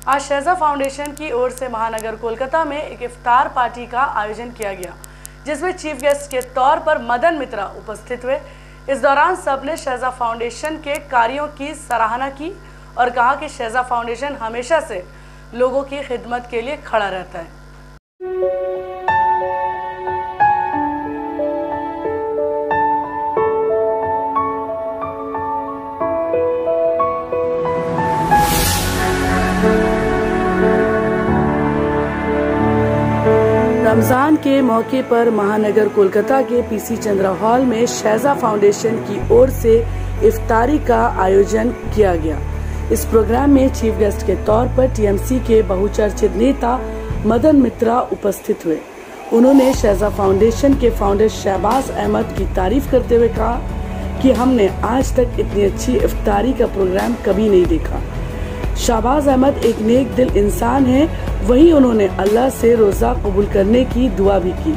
आज शहजा फाउंडेशन की ओर से महानगर कोलकाता में एक इफ्तार पार्टी का आयोजन किया गया, जिसमें चीफ गेस्ट के तौर पर मदन मित्रा उपस्थित हुए। इस दौरान सबने शहजा फाउंडेशन के कार्यों की सराहना की और कहा कि शहजा फाउंडेशन हमेशा से लोगों की खिदमत के लिए खड़ा रहता है। रमजान के मौके पर महानगर कोलकाता के पीसी चंद्रा हॉल में शहजा फाउंडेशन की ओर से इफ्तारी का आयोजन किया गया। इस प्रोग्राम में चीफ गेस्ट के तौर पर टीएमसी के बहुचर्चित नेता मदन मित्रा उपस्थित हुए। उन्होंने शहजा फाउंडेशन के फाउंडर शहबाज अहमद की तारीफ करते हुए कहा कि हमने आज तक इतनी अच्छी इफ्तारी का प्रोग्राम कभी नहीं देखा। शहबाज अहमद एक नेक दिल इंसान है, वहीं उन्होंने अल्लाह से रोजा कबूल करने की दुआ भी की।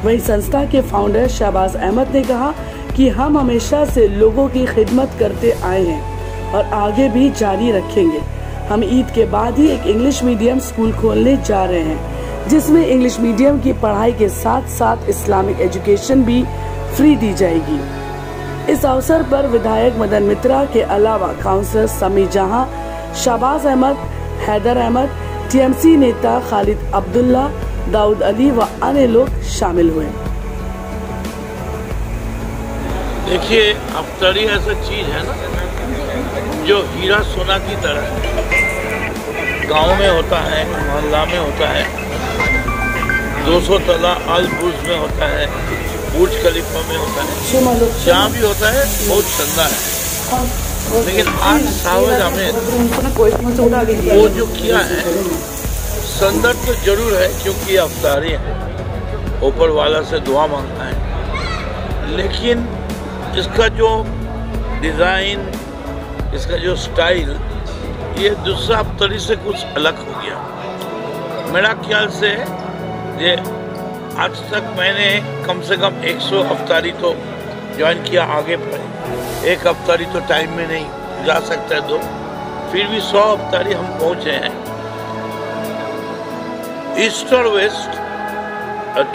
वहीं संस्था के फाउंडर शहबाज अहमद ने कहा कि हम हमेशा से लोगों की खिदमत करते आए हैं और आगे भी जारी रखेंगे। हम ईद के बाद ही एक इंग्लिश मीडियम स्कूल खोलने जा रहे हैं, जिसमें इंग्लिश मीडियम की पढ़ाई के साथ साथ इस्लामिक एजुकेशन भी फ्री दी जाएगी। इस अवसर पर विधायक मदन मित्रा के अलावा काउंसलर समी जहां, शहबाज अहमद, हैदर अहमद, टीएमसी नेता खालिद अब्दुल्ला, दाऊद अली व अन्य लोग शामिल हुए। देखिए, अफ्तारी ऐसा चीज है ना जो हीरा सोना की तरह है। गांव में होता है, मोहल्ला में होता है, 200 तला अल बुर्ज में होता है, बुर्ज खलीफा में होता है, जहाँ भी होता है बहुत शानदार है। लेकिन आज शहबाज अहमद वो जो किया है सुंदर तो जरूर है, क्योंकि अफ्तारी है, ऊपर वाला से दुआ मांगता है, लेकिन इसका जो डिज़ाइन, इसका जो स्टाइल, ये दूसरा अफ्तारी से कुछ अलग हो गया। मेरा ख्याल से ये आज तक मैंने कम से कम 100 अफ्तारी तो ज्वाइन किया। आगे पर एक अफ्तारी तो टाइम में नहीं जा सकता है, 2, फिर भी 100 अफ्तारी हम पहुंचे हैं। ईस्ट और west,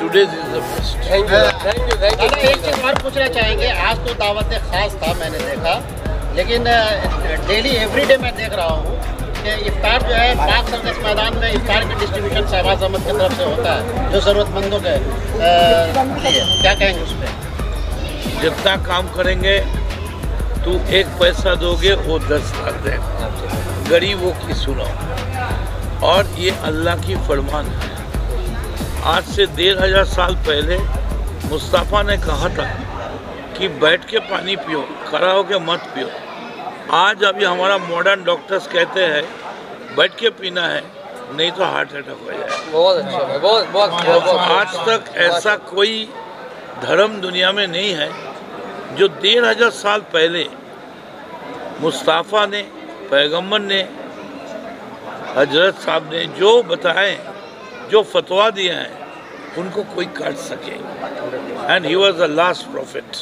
today's is the best. Thank you. एक चीज और पूछना चाहेंगे, आज तो दावत खास था मैंने देखा, लेकिन डेली एवरीडे मैं देख रहा हूँ कि इफ्तार जो है पाक सर्विस मैदान में इफ्तार की डिस्ट्रीब्यूशन शहबाज अहमद की तरफ से होता है, जो ज़रूरतमंदों के लिए। क्या कहेंगे उस पर? जितना काम करेंगे तू 1 पैसा दोगे वो 10 लाख देगा, गरीबों की सुनो। और ये अल्लाह की फरमान है। आज से 1500 साल पहले मुस्तफ़ा ने कहा था कि बैठ के पानी पियो, खड़ा होके मत पियो। आज अभी हमारा मॉडर्न डॉक्टर्स कहते हैं बैठ के पीना है, नहीं तो हार्ट अटैक हो जाए। बहुत अच्छा, बहुत आज तक ऐसा कोई धर्म दुनिया में नहीं है जो 1500 साल पहले मुस्तफ़ा ने, पैगम्बर ने, हजरत साहब ने जो बताए, जो फतवा दिए हैं, उनको कोई काट सके। And he was the last profit.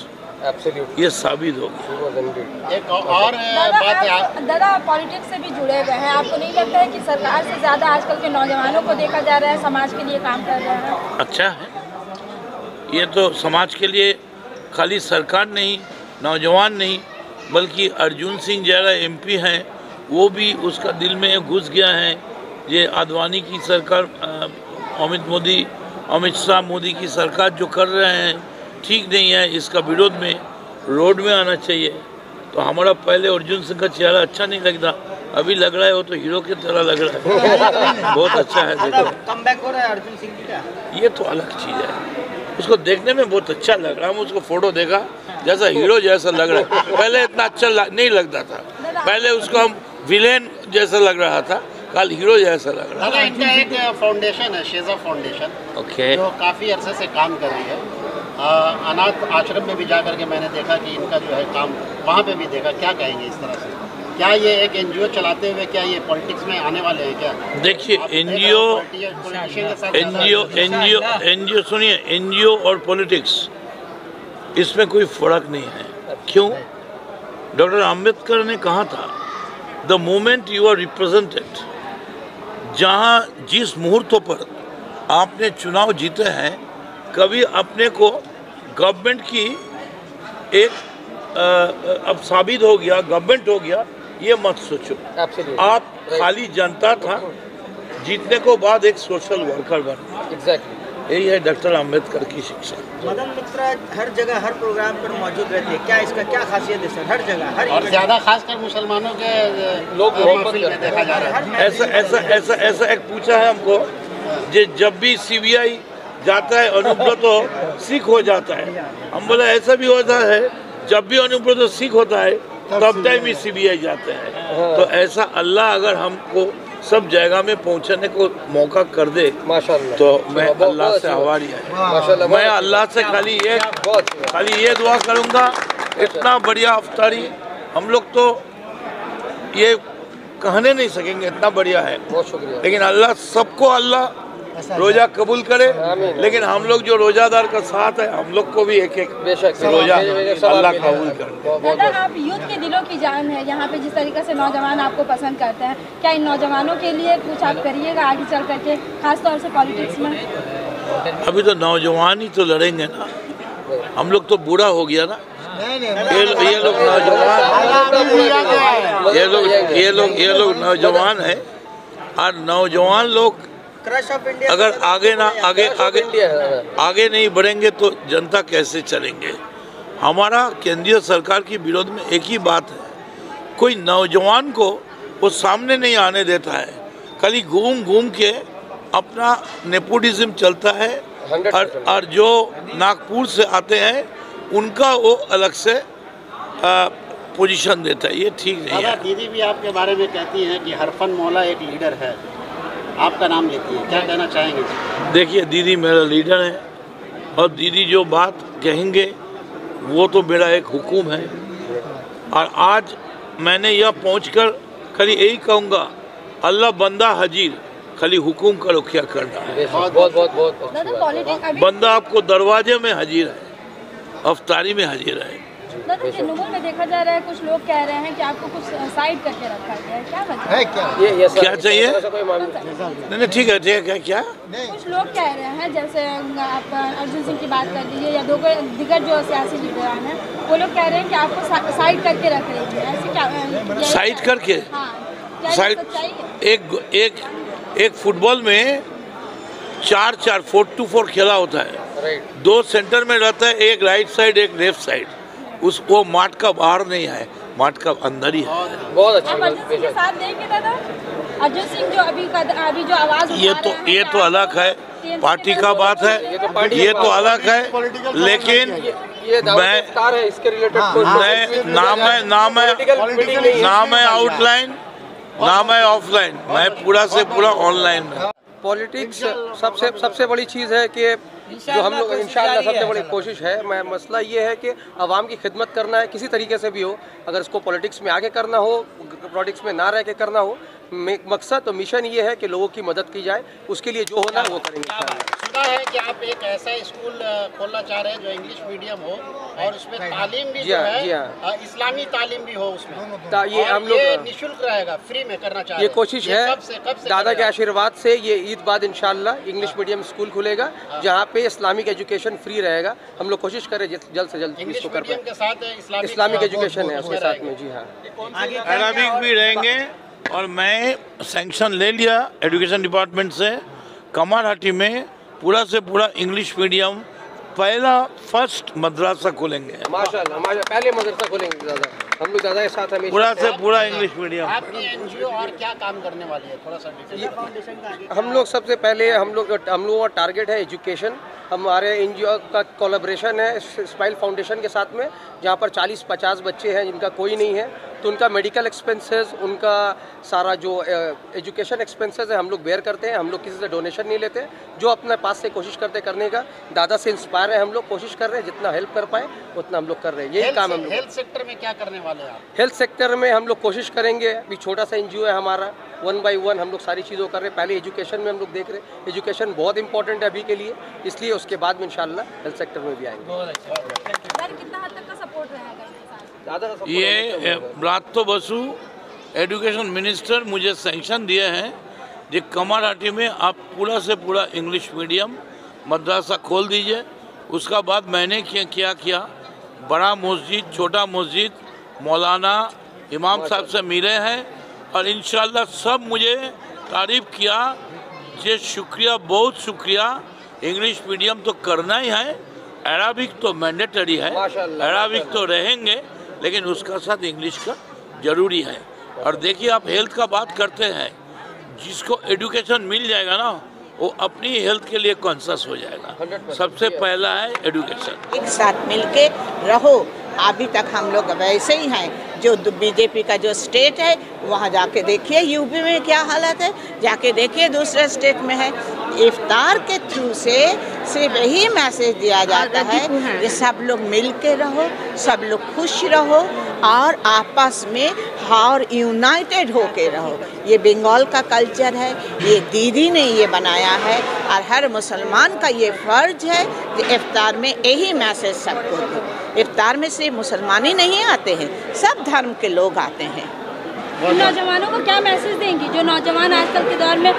Absolutely, ये साबित हो गया। एक और बात, दादा पॉलिटिक्स से भी जुड़े हुए हैं, आपको नहीं लगता है कि सरकार से ज़्यादा आजकल के नौजवानों को देखा जा रहा है समाज के लिए काम कर रहे हैं? अच्छा है, ये तो समाज के लिए खाली सरकार नहीं, नौजवान नहीं, बल्कि अर्जुन सिंह जैसा एमपी हैं, वो भी उसका दिल में घुस गया है। ये आडवाणी की सरकार, अमित शाह मोदी की सरकार जो कर रहे हैं ठीक नहीं है, इसका विरोध में रोड में आना चाहिए। तो हमारा पहले अर्जुन सिंह का चेहरा अच्छा नहीं लगता, अभी लग रहा है वो तो हीरो की तरह लग रहा है। बहुत अच्छा है। देखो कमबैक हो रहा है अर्जुन सिंह जी का, ये तो अलग चीज़ है। उसको देखने में बहुत अच्छा लग रहा है। हम उसको फोटो देखा, जैसा हीरो जैसा लग रहा है। पहले इतना अच्छा नहीं लगता था, पहले उसको हम विलेन जैसा लग रहा था, कल हीरो जैसा लग रहा है। इनका एक फाउंडेशन है, शेजा फाउंडेशन, ओके, जो काफ़ी अरसे से काम कर रही है। अनाथ आश्रम में भी जा करके मैंने देखा कि इनका जो है काम, वहाँ पे भी देखा। क्या कहेंगे इस तरह से? क्या ये एक एनजीओ चलाते हुए क्या ये पॉलिटिक्स में आने वाले हैं क्या? देखिए, एनजीओ सुनिए, एनजीओ और पॉलिटिक्स इसमें कोई फर्क नहीं है। क्यों? डॉक्टर अम्बेडकर ने कहा था, the moment you are represented जहां जिस मुहूर्तों पर आपने चुनाव जीते हैं, कभी अपने को गवर्नमेंट की एक अब साबित हो गया, गवर्नमेंट हो गया, ये मत सोचो। आप खाली जनता था, जीतने को बाद एक सोशल वर्कर बना। एग्जैक्टली यही है डॉक्टर अम्बेडकर की शिक्षा। मदन मित्रा हर जगह हर प्रोग्राम पर मौजूद रहते हैं, क्या इसका क्या खासियत है सर? हर जगह हर और ज्यादा खासकर मुसलमानों के लोग महफिल में देखा जा रहा है। ऐसा एक पूछा है हमको, जब भी सीबीआई जाता है अनुब्रत तो सिख हो जाता है। हम बोले ऐसा भी होता है, जब भी अनुब्रत तो सिख होता है तब टाइम ही सीबीआई जाते हैं। तो ऐसा अल्लाह अगर हमको सब जगह में पहुंचने को मौका कर दे माशाल्लाह, तो मैं अल्लाह से आभारी है। मैं अल्लाह से खाली ये दुआ करूंगा, इतना बढ़िया अफ्तारी हम लोग तो ये कहने नहीं सकेंगे, इतना बढ़िया है। बहुत शुक्रिया। लेकिन अल्लाह सबको अल्लाह रोजा कबूल करे। लेकिन हम लोग जो रोजादार का साथ है, हम लोग को भी एक रोजा अल्लाह कबूल करे। दादा, आप यूथ के दिलों की जान है, यहाँ पे जिस तरीके से नौजवान आपको पसंद करते हैं, क्या इन नौजवानों के लिए कुछ आप करिएगा आगे चल करके, खासतौर से पॉलिटिक्स में? अभी तो नौजवान ही तो लड़ेंगे ना, हम लोग तो बूढ़ा हो गया ना। ये लोग नौजवान है, और नौजवान लोग अगर आगे नहीं बढ़ेंगे तो जनता कैसे चलेंगे? हमारा केंद्रीय सरकार की विरोध में एक ही बात है, कोई नौजवान को वो सामने नहीं आने देता है, खाली घूम घूम के अपना नेपोटिज्म चलता है। और जो नागपुर से आते हैं उनका वो अलग से पोजीशन देता है, ये ठीक नहीं है। दीदी भी आपके बारे में कहती हैं कि हरफन मौला एक लीडर है, आपका नाम लेती है, क्या कहना चाहेंगे? देखिए, दीदी मेरा लीडर है, और दीदी जो बात कहेंगे वो तो मेरा एक हुक्म है। और आज मैंने यह पहुंचकर खाली यही कहूँगा, अल्लाह बंदा हाजिर, खाली हुक्म करो क्या करना है। बहुत बंदा आपको दरवाजे में हाजिर है, अफ्तारी में हाजिर है। दादा, तृणमूल में देखा जा रहा है, कुछ लोग कह रहे हैं कि आपको कुछ साइड करके रखा गया है, क्या वजह है? क्या चाहिए? नहीं ठीक है, क्या कुछ लोग कह रहे हैं, जैसे आप अर्जुन सिंह की बात कर लीजिए या दिग्गज जो सियासी लीडरान हैं, वो लोग कह रहे हैं कि आपको साइड करके रख रही है, ऐसे क्या? साइड करके? एक फुटबॉल में 4-4 4-2-4 खेला होता है, 2 सेंटर में रहता है, एक राइट साइड एक लेफ्ट साइड। वो माठ का बाहर नहीं है, माठ का अंदर ही है। बहुत अच्छा। अर्जुन सिंह के साथ देंगे दादा, अर्जुन सिंह जो अभी जो आवाज ये तो अलग है, पार्टी का बात है, ये तो अलग है। लेकिन मैं इसके रिलेटेड नाम है आउटलाइन, नाम है ऑफलाइन, मैं पूरा से पूरा ऑनलाइन में। पॉलिटिक्स सबसे बड़ी चीज़ है कि जो हम लोग इंशाअल्लाह सबसे बड़ी कोशिश है, मसला ये है कि आवाम की खिदमत करना है, किसी तरीके से भी हो। अगर इसको पॉलिटिक्स में आगे करना हो, पॉलिटिक्स में ना रह के करना हो, मकसद तो मिशन ये है कि लोगों की मदद की जाए, उसके लिए जो होना है वो करेंगे। सुना है कि आप एक ऐसा स्कूल खोलना चाह रहे हैं जो इंग्लिश मीडियम हो और उसमें तालीम भी जो है इस्लामी तालीम भी हो, उसमें ये हम लोग निःशुल्क रहेगा, फ्री में करना चाह रहे हैं। ये कोशिश है, कब से दादा के आशीर्वाद से ये ईद बाद इंशाल्लाह इंग्लिश मीडियम स्कूल खुलेगा, जहाँ पे इस्लामिक एजुकेशन फ्री रहेगा। हम लोग कोशिश करें जल्द से जल्द इसको कर पाएं। के साथ इस्लामिक एजुकेशन है उसके साथ में। जी हाँ, अरबिक भी रहेंगे। और मैं सैंक्शन ले लिया एजुकेशन डिपार्टमेंट से, कमारहाटी में पूरा से पूरा इंग्लिश मीडियम फर्स्ट मदरसा खोलेंगे। माशाल्लाह, पहले मदरसा खोलेंगे दादा। हम लोग दादा के साथ हमें पूरा से पूरा इंग्लिश मीडियम। आपकी एनजीओ और क्या काम करने वाली है, थोड़ा सा? हम लोग सबसे पहले हम लोगों का टारगेट है एजुकेशन। हमारे एनजीओ का कोलैबोरेशन है स्माइल फाउंडेशन के साथ में, जहाँ पर 40-50 बच्चे हैं जिनका कोई नहीं है, तो उनका मेडिकल एक्सपेंसेस, उनका सारा जो एजुकेशन एक्सपेंसेस है हम लोग बेयर करते हैं। हम लोग किसी से डोनेशन नहीं लेते, जो अपने पास से कोशिश करते करने का। दादा से इंस्पायर है, हम लोग कोशिश कर रहे हैं जितना हेल्प कर पाए उतना हम लोग कर रहे हैं। यही काम हम लोग। हेल्थ सेक्टर में क्या करने वाले हैं आप? हेल्थ सेक्टर में हम लोग कोशिश करेंगे, अभी छोटा सा एनजीओ है हमारा, 1 by 1 हम लोग सारी चीज़ों कर रहे हैं। पहले एजुकेशन में हम लोग देख रहे हैं, एजुकेशन बहुत इंपॉर्टेंट है अभी के लिए, इसलिए उसके बाद में इंशाल्लाह हेल्थ सेक्टर में भी आएंगे। कितना हद तक का सपोर्ट रहेगा? ये रात तो बसु एजुकेशन मिनिस्टर मुझे सैंक्शन दिए हैं जो कमारहाटी में आप पूरा से पूरा इंग्लिश मीडियम मदरसा खोल दीजिए। उसका बाद मैंने क्या किया, बड़ा मस्जिद, छोटा मस्जिद, मौलाना, इमाम साहब से मिले हैं और इंशाल्लाह सब मुझे तारीफ किया। ये शुक्रिया, बहुत शुक्रिया। इंग्लिश मीडियम तो करना ही है, अराबिक तो मैंडेटरी है, अराबिक तो रहेंगे, लेकिन उसका साथ इंग्लिश का जरूरी है। और देखिए, आप हेल्थ का बात करते हैं, जिसको एजुकेशन मिल जाएगा ना, वो अपनी हेल्थ के लिए कॉन्शियस हो जाएगा। सबसे पहला है एजुकेशन। एक साथ मिलके रहो। अभी तक हम लोग वैसे ही हैं। जो बीजेपी का जो स्टेट है वहाँ जाके देखिए, यूपी में क्या हालत है, जाके देखिए दूसरे स्टेट में है। इफ्तार के थ्रू से सिर्फ यही मैसेज दिया जाता है कि सब लोग मिल के रहो, सब लोग खुश रहो और आपस में और यूनाइटेड होके रहो। ये बंगाल का कल्चर है, ये दीदी ने ये बनाया है और हर मुसलमान का ये फ़र्ज है कि इफ्तार में यही मैसेज सबको दे। इफ्तार में सिर्फ मुसलमान ही नहीं आते हैं, सब धर्म के लोग आते हैं। नौजवानों को क्या मैसेज देंगी, जो नौजवान आजकल के दौर में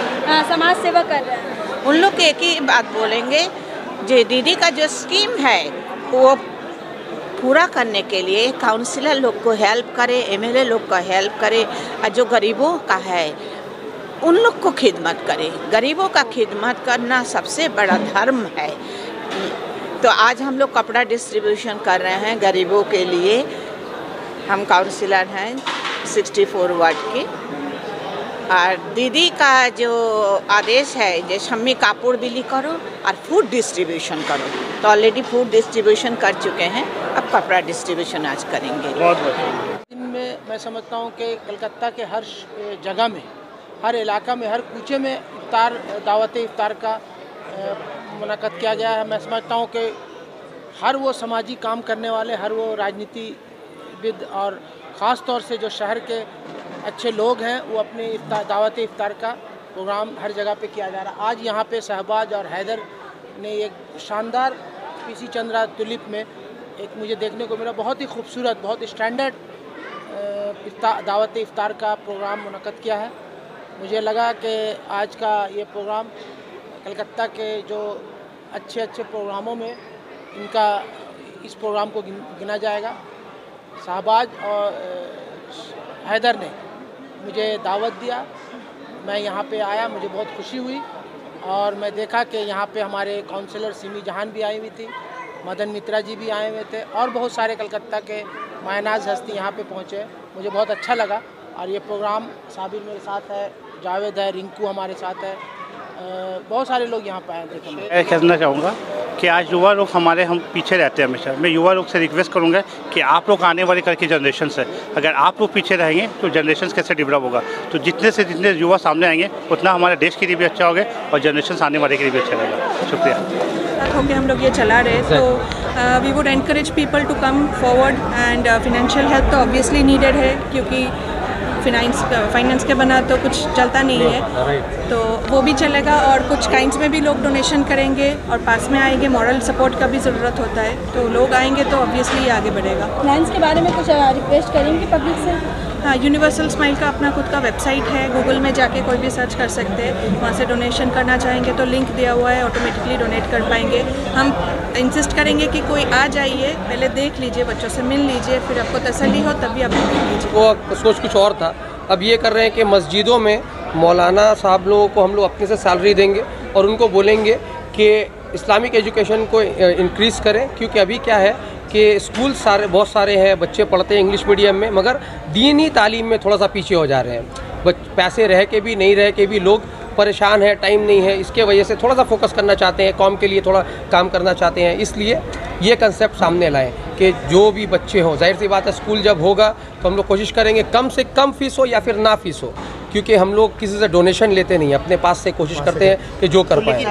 समाज सेवा कर रहे हैं? उन लोग एक ही बात बोलेंगे, जो दीदी का जो स्कीम है वो पूरा करने के लिए काउंसिलर लोग को हेल्प करे, एमएलए लोग को हेल्प करे और जो गरीबों का है उन लोग को खिदमत करे। गरीबों का खिदमत करना सबसे बड़ा धर्म है। तो आज हम लोग कपड़ा डिस्ट्रीब्यूशन कर रहे हैं गरीबों के लिए। हम काउंसिलर हैं 64 वार्ड के, और दीदी का जो आदेश है, जो शम्मी कापड़ बिली करो और फूड डिस्ट्रीब्यूशन करो, तो ऑलरेडी फूड डिस्ट्रीब्यूशन कर चुके हैं, अब कपड़ा डिस्ट्रीब्यूशन आज करेंगे। इनमें मैं समझता हूँ कि कलकत्ता के हर जगह में, हर इलाका में, हर कूचे में इफ्तार, दावत इफ्तार का मुनाक़द किया गया है। मैं समझता हूँ कि हर वो समाजी काम करने वाले, हर वो राजनीतिविद और ख़ास तौर से जो शहर के अच्छे लोग हैं, वो अपने दावत इफ्तार का प्रोग्राम हर जगह पे किया जा रहा है। आज यहाँ पे शहबाज और हैदर ने एक शानदार पीसी चंद्रा तुलिप में एक मुझे देखने को मिला, बहुत ही खूबसूरत, बहुत स्टैंडर्ड दावत इफ्तार का प्रोग्राम मुनक़द किया है। मुझे लगा कि आज का ये प्रोग्राम कलकत्ता के जो अच्छे अच्छे प्रोग्रामों में इनका इस प्रोग्राम को गिना जाएगा। शहबाज और हैदर ने मुझे दावत दिया, मैं यहाँ पे आया, मुझे बहुत खुशी हुई और मैं देखा कि यहाँ पे हमारे काउंसलर सिमी जहान भी आई हुई थी, मदन मित्रा जी भी आए हुए थे और बहुत सारे कलकत्ता के मायनाज हस्ती यहाँ पे पहुँचे। मुझे बहुत अच्छा लगा और ये प्रोग्राम, साबिर मेरे साथ है, जावेद है, रिंकू हमारे साथ है, बहुत सारे लोग यहाँ पे आए थे। मैं कहना चाहूँगा कि आज युवा लोग हमारे, हम पीछे रहते हैं हमेशा। मैं युवा लोग से रिक्वेस्ट करूँगा कि आप लोग आने वाले कल की जनरेशन से, अगर आप लोग पीछे रहेंगे तो जनरेशन कैसे डेवलप होगा। तो जितने से जितने युवा सामने आएंगे उतना हमारे देश के लिए भी अच्छा होगा और जनरेशन आने वाले के लिए भी अच्छा रहेगा। शुक्रिया। होकर हम लोग ये चला रहे, तो we would encourage people to come forward and financial help तो ऑब्वियसली नीडेड है, क्योंकि फाइनेंस के बना तो कुछ चलता नहीं है, तो वो भी चलेगा। और कुछ काइंड्स में भी लोग डोनेशन करेंगे और पास में आएंगे, मॉरल सपोर्ट का भी ज़रूरत होता है, तो लोग आएंगे तो ऑब्वियसली आगे बढ़ेगा। फाइनेंस के बारे में कुछ रिक्वेस्ट करेंगे पब्लिक से? हाँ, यूनिवर्सल स्माइल का अपना खुद का वेबसाइट है, गूगल में जाके कोई भी सर्च कर सकते हैं, वहाँ से डोनेशन करना चाहेंगे तो लिंक दिया हुआ है, ऑटोमेटिकली डोनेट कर पाएंगे। हम इंसिस्ट करेंगे कि कोई आ जाइए, पहले देख लीजिए, बच्चों से मिल लीजिए, फिर आपको तसल्ली हो तभी आप देख लीजिए। वो सोच कुछ और था, अब ये कर रहे हैं कि मस्जिदों में मौलाना साहब लोगों को हम लोग अपने से सैलरी देंगे और उनको बोलेंगे कि इस्लामिक एजुकेशन को इंक्रीज़ करें, क्योंकि अभी क्या है कि स्कूल बहुत सारे हैं, बच्चे पढ़ते हैं इंग्लिश मीडियम में, मगर दीनी तालीम में थोड़ा सा पीछे हो जा रहे हैं। पैसे रह के भी, नहीं रह के भी लोग परेशान है, टाइम नहीं है, इसके वजह से थोड़ा सा फोकस करना चाहते हैं, कौम के लिए थोड़ा काम करना चाहते हैं। इसलिए ये कंसेप्ट सामने लाएं कि जो भी बच्चे हों, जाहिर सी बात है स्कूल जब होगा तो हम लोग कोशिश करेंगे कम से कम फीस हो या फिर ना फीस हो, क्योंकि हम लोग किसी से डोनेशन लेते नहीं, अपने पास से कोशिश करते हैं कि जो कर पाएँ।